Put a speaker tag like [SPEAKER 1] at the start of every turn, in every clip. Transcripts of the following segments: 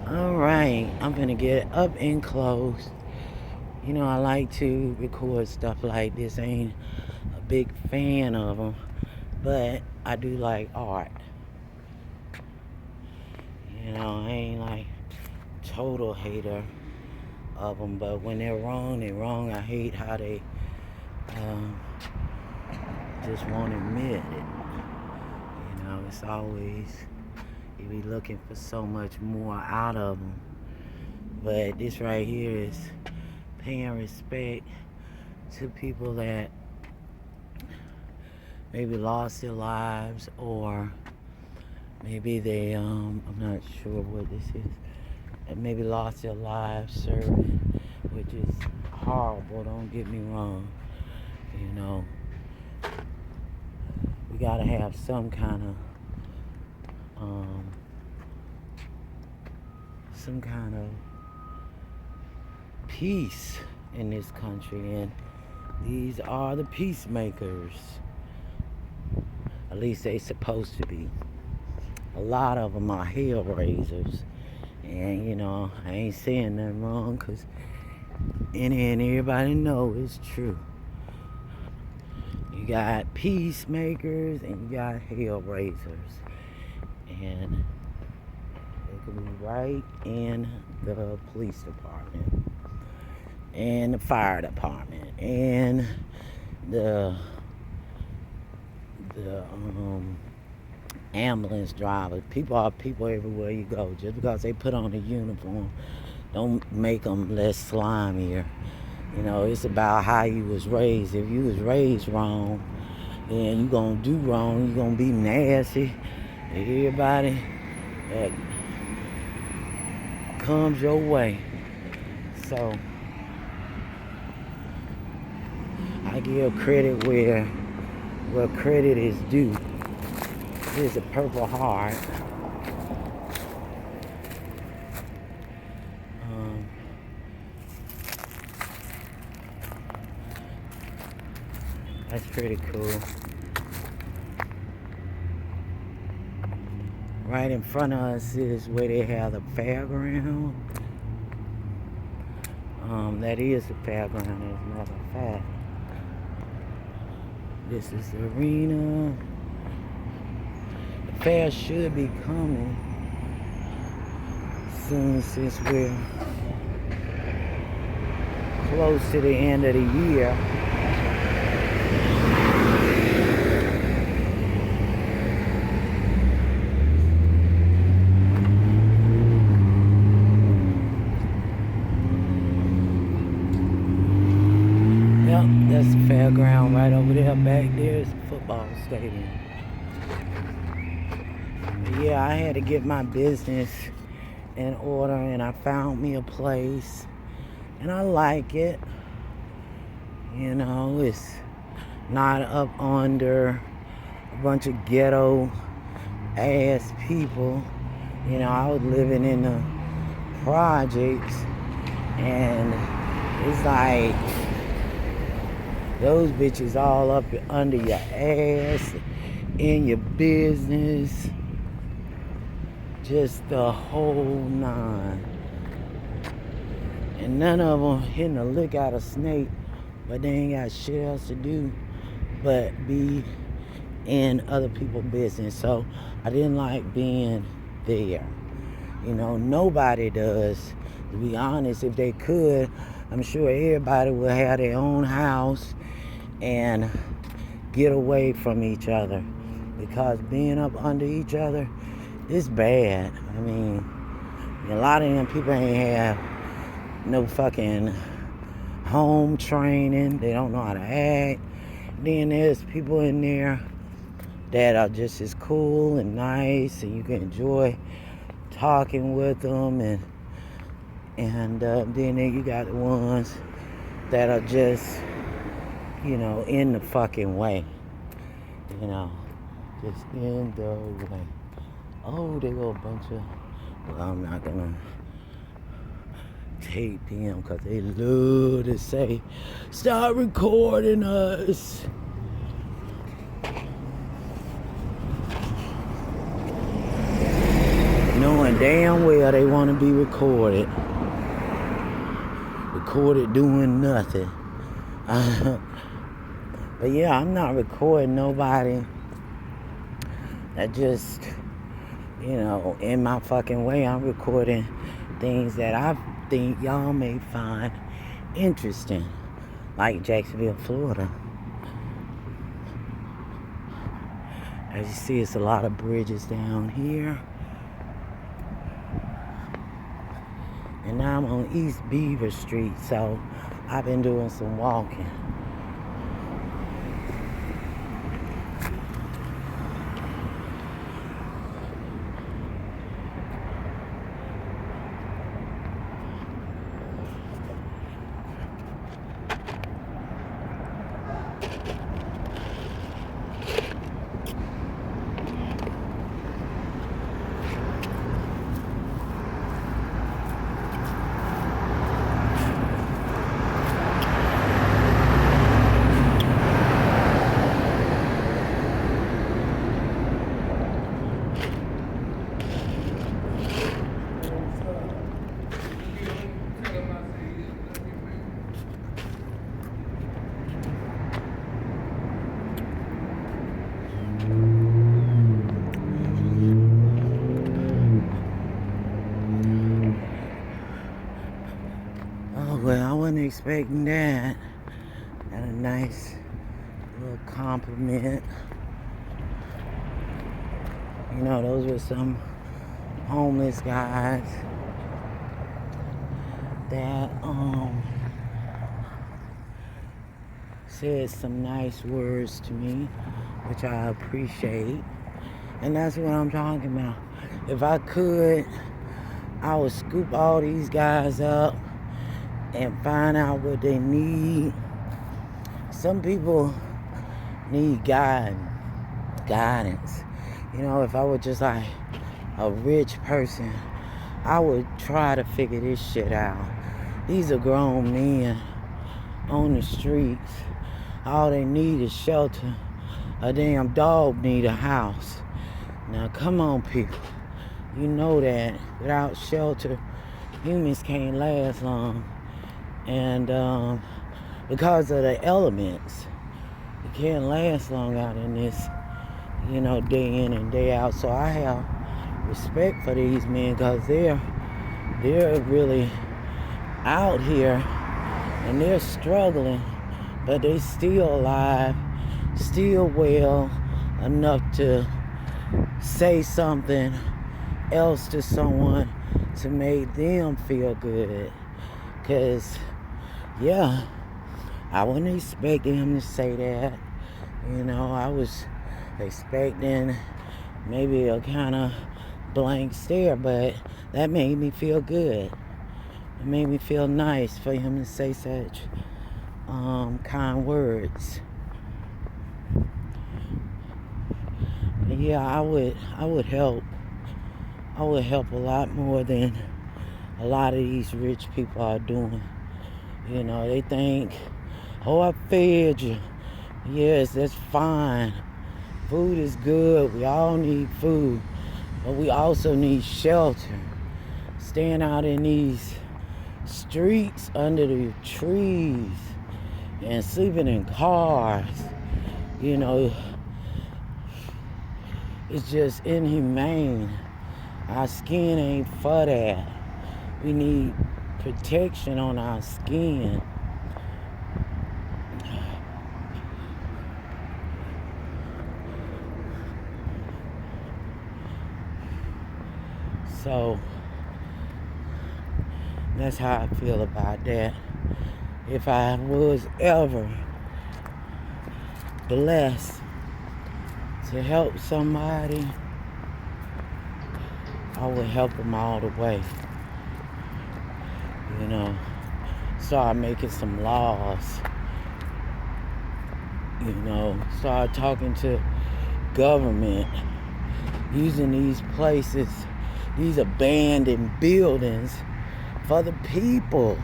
[SPEAKER 1] Alright, I'm gonna get up and close. You know, I like to record stuff like this. I ain't a big fan of them, but I do like art. You know, I ain't like total hater of them, but when they're wrong, they're wrong. I hate how they um, just won't admit it. You know, it's always, you be looking for so much more out of them. But this right here is paying respect to people that maybe lost their lives, or maybe they I'm not sure what this is, maybe lost their lives serving, which is horrible, don't get me wrong. You know, we gotta have um some kind of peace in this country, and these are the peacemakers. At least they supposed to be. A lot of them are hell raisers, and you know, I ain't saying nothing wrong, because and everybody know it's true. You got peacemakers and you got hell raisers, and they can be right in the police department and the fire department and the ambulance drivers. People are people everywhere you go. Just because they put on a uniform don't make them less slimier. You know, it's about how you was raised. If you was raised wrong, then you gonna do wrong. You gonna be nasty to everybody that comes your way. So I give credit where credit is due. Here's a Purple Heart. That's pretty cool. Right in front of us is where they have the fairground. That is the fairground, as a matter of fact. This is the arena. The fair should be coming soon, since we're close to the end of the year. Yep, that's the fairground right over there. Back there is the football stadium. But yeah, I had to get my business in order, and I found me a place, and I like it. You know, it's not up under a bunch of ghetto ass people. You know, I was living in the projects, and it's like those bitches all up under your ass, in your business, just the whole nine. And none of them hitting the lick out of Snake, but they ain't got shit else to do but be in other people's business. So I didn't like being there. You know, nobody does. To be honest, if they could, I'm sure everybody would have their own house and get away from each other, because being up under each other is bad. I mean, a lot of them people ain't have no fucking home training. They don't know how to act. Then there's people in there that are just as cool and nice, and you can enjoy talking with them, and then you got the ones that are just, you know, in the fucking way. You know, just in the way. Oh, they go a bunch of, well, I'm not gonna tape them, because they love to say, stop recording us. Knowing knowing damn well they want to be recorded. Recorded doing nothing. But yeah, I'm not recording nobody that just, in my fucking way. I'm recording things that I think y'all may find interesting, like Jacksonville, Florida. As you see, it's a lot of bridges down here. And now I'm on East Beaver Street, so I've been doing some walking. Well, I wasn't expecting that. Got a nice little compliment. Those were some homeless guys that said some nice words to me, which I appreciate. And that's what I'm talking about. If I could, I would scoop all these guys up and find out what they need. Some people need guidance. If I were just like a rich person, I would try to figure this shit out. These are grown men on the streets. All they need is shelter. A damn dog need a house. Now come on, people. You know that without shelter, humans can't last long. And because of the elements, you can't last long out in this, day in and day out. So I have respect for these men because they're really out here and they're struggling, but they still alive, still well enough to say something else to someone to make them feel good. Because yeah, I wasn't expecting him to say that. I was expecting maybe a kind of blank stare, but that made me feel good. It made me feel nice for him to say such kind words. And yeah, I would help. I would help a lot more than a lot of these rich people are doing. They think, oh, I fed you. Yes, that's fine. Food is good. We all need food. But we also need shelter. Staying out in these streets under the trees and sleeping in cars, it's just inhumane. Our skin ain't for that. We need protection on our skin. So that's how I feel about that. If I was ever blessed to help somebody, I would help them all the way. Start making some laws. Start talking to government, using these places, these abandoned buildings for the people.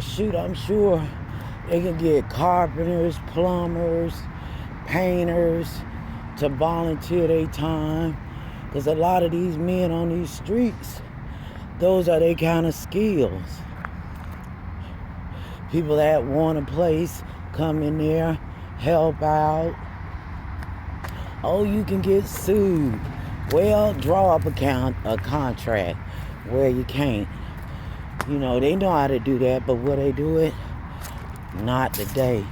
[SPEAKER 1] Shoot, I'm sure they can get carpenters, plumbers, painters to volunteer their time Because a lot of these men on these streets, those are their kind of skills. People that want a place, come in there, help out. Oh, you can get sued. Well, draw up a contract where you can't. You know, they know how to do that, but will they do it? Not today.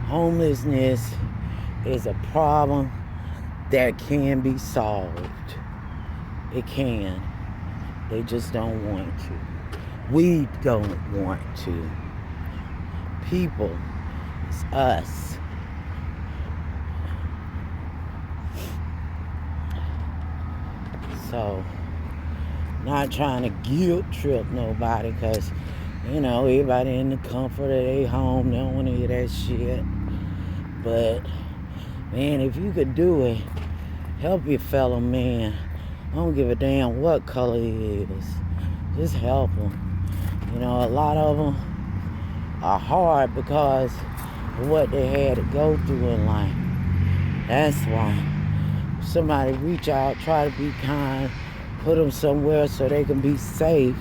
[SPEAKER 1] Homelessness is a problem that can be solved. It can. They just don't want to. We don't want to. People, it's us. So, not trying to guilt trip nobody, because, you know, everybody in the comfort of their home, they don't want to hear that shit. But, man, if you could do it, help your fellow man. I don't give a damn what color he is. Just help them. You know, a lot of them are hard because of what they had to go through in life. That's why. Somebody reach out, try to be kind, put them somewhere so they can be safe.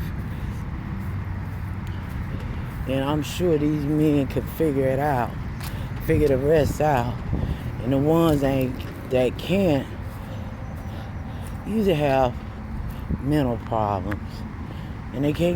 [SPEAKER 1] And I'm sure these men can figure it out, figure the rest out. And the ones that can't usually have mental problems. And they can't